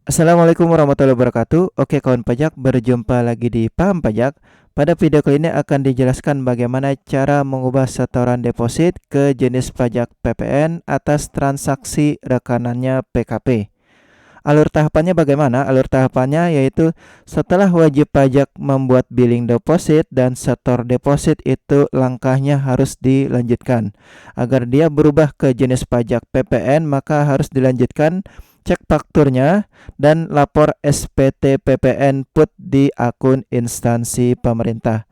Assalamualaikum warahmatullahi wabarakatuh. Oke kawan pajak, berjumpa lagi di Paham Pajak. Pada video kali ini akan dijelaskan bagaimana cara mengubah setoran deposit ke jenis pajak PPN atas transaksi rekanannya PKP. Alur tahapannya bagaimana? Alur tahapannya yaitu setelah wajib pajak membuat billing deposit dan setor deposit, itu langkahnya harus dilanjutkan. Agar dia berubah ke jenis pajak PPN, maka harus dilanjutkan cek fakturnya dan lapor SPT PPN put di akun instansi pemerintah.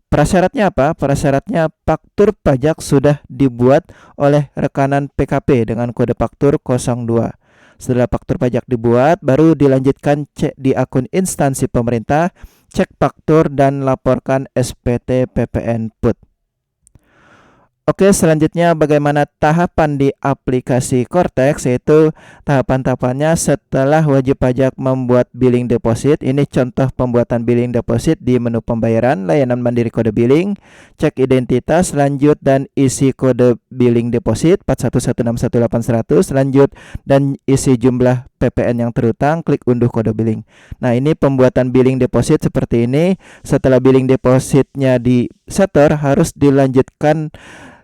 Prasyaratnya apa? Prasyaratnya faktur pajak sudah dibuat oleh rekanan PKP dengan kode faktur 02. Setelah faktur pajak dibuat, baru dilanjutkan cek di akun instansi pemerintah, cek faktur dan laporkan SPT PPN put. Oke, selanjutnya bagaimana tahapan di aplikasi Cortex, yaitu tahapan-tahapannya setelah wajib pajak membuat billing deposit. Ini contoh pembuatan billing deposit di menu pembayaran, layanan mandiri kode billing, cek identitas, lanjut dan isi kode billing deposit 41161800, lanjut dan isi jumlah PPN yang terutang, klik unduh kode billing. Nah, ini pembuatan billing deposit seperti ini. Setelah billing depositnya disetor, harus dilanjutkan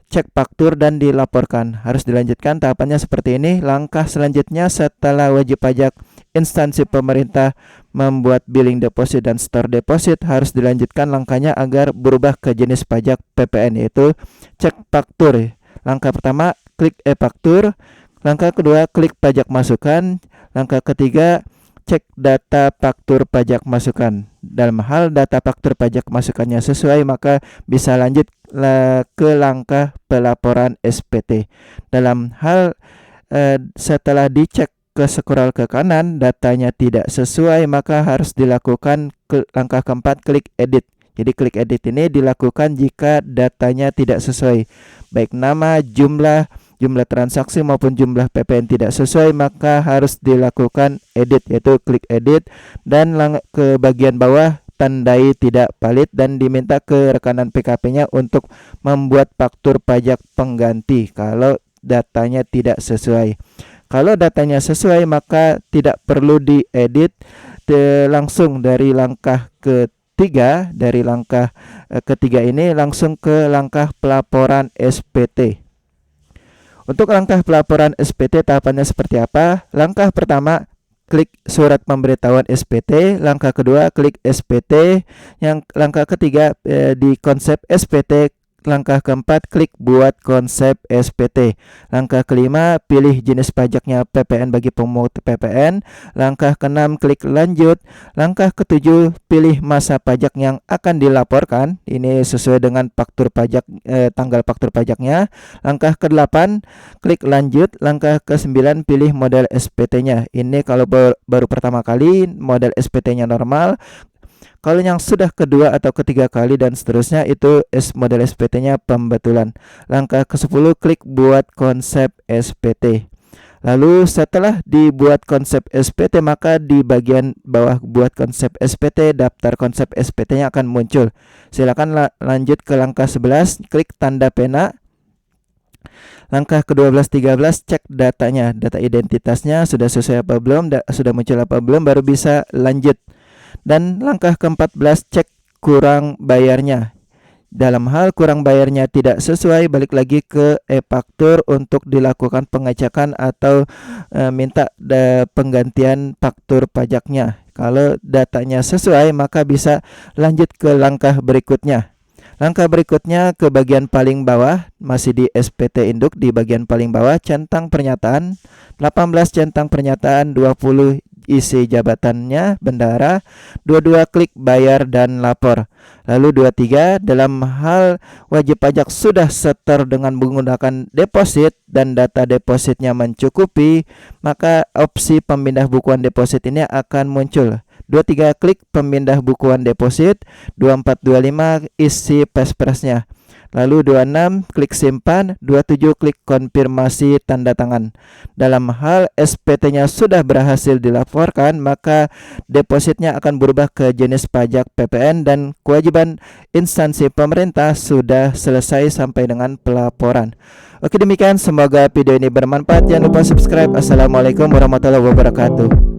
cek faktur dan dilaporkan. Harus dilanjutkan tahapannya seperti ini. Langkah selanjutnya setelah wajib pajak instansi pemerintah membuat billing deposit dan store deposit, harus dilanjutkan langkahnya agar berubah ke jenis pajak PPN, yaitu cek faktur. Langkah pertama, klik e-faktur. Langkah kedua, klik pajak masukan. Langkah ketiga, cek data faktur pajak masukan. Dalam hal data faktur pajak masukannya sesuai, maka bisa lanjut ke langkah pelaporan SPT. Dalam hal setelah dicek ke scroll ke kanan, datanya tidak sesuai, maka harus dilakukan langkah keempat, klik edit. Jadi klik edit ini dilakukan jika datanya tidak sesuai, baik nama, jumlah transaksi maupun jumlah PPN tidak sesuai, maka harus dilakukan edit, yaitu klik edit dan ke bagian bawah tandai tidak valid dan diminta ke rekanan PKP-nya untuk membuat faktur pajak pengganti kalau datanya tidak sesuai. Kalau datanya sesuai, maka tidak perlu diedit, langsung dari langkah ketiga. Dari langkah ketiga ini langsung ke langkah pelaporan SPT. Untuk langkah pelaporan SPT tahapannya seperti apa? Langkah pertama, klik surat pemberitahuan SPT. Langkah kedua, klik SPT. Yang langkah ketiga, di konsep SPT. Langkah keempat, klik buat konsep SPT. Langkah kelima, pilih jenis pajaknya PPN bagi pemungut PPN. Langkah keenam, klik lanjut. Langkah ketujuh, pilih masa pajak yang akan dilaporkan. Ini sesuai dengan faktur pajak, tanggal faktur pajaknya. Langkah ke-8, klik lanjut. Langkah ke-9, pilih model SPT-nya. Ini kalau baru pertama kali, model SPT-nya normal. Kalau yang sudah kedua atau ketiga kali dan seterusnya, itu model SPT-nya pembetulan. Langkah ke-10, klik buat konsep SPT. Lalu setelah dibuat konsep SPT, maka di bagian bawah buat konsep SPT, daftar konsep SPT-nya akan muncul. Silakan lanjut ke langkah 11, klik tanda pena. Langkah ke-12, 13, cek datanya, data identitasnya sudah sesuai apa belum, sudah muncul apa belum, baru bisa lanjut. Dan langkah ke-14, cek kurang bayarnya. Dalam hal kurang bayarnya tidak sesuai, balik lagi ke e-faktur untuk dilakukan pengecekan atau minta penggantian faktur pajaknya. Kalau datanya sesuai, maka bisa lanjut ke langkah berikutnya. Langkah berikutnya ke bagian paling bawah, masih di SPT Induk, di bagian paling bawah centang pernyataan, 18 centang pernyataan, 20 isi jabatannya bendara, 22 klik bayar dan lapor. Lalu 23, dalam hal wajib pajak sudah setor dengan menggunakan deposit dan data depositnya mencukupi, maka opsi pemindah bukuan deposit ini akan muncul. 23, klik pemindah bukuan deposit. 24, 25, isi paspresnya. Lalu 26, klik simpan. 27, klik konfirmasi tanda tangan. Dalam hal SPT-nya sudah berhasil dilaporkan, maka depositnya akan berubah ke jenis pajak PPN dan kewajiban instansi pemerintah sudah selesai sampai dengan pelaporan. Oke, demikian, semoga video ini bermanfaat. Jangan lupa subscribe. Assalamualaikum warahmatullahi wabarakatuh.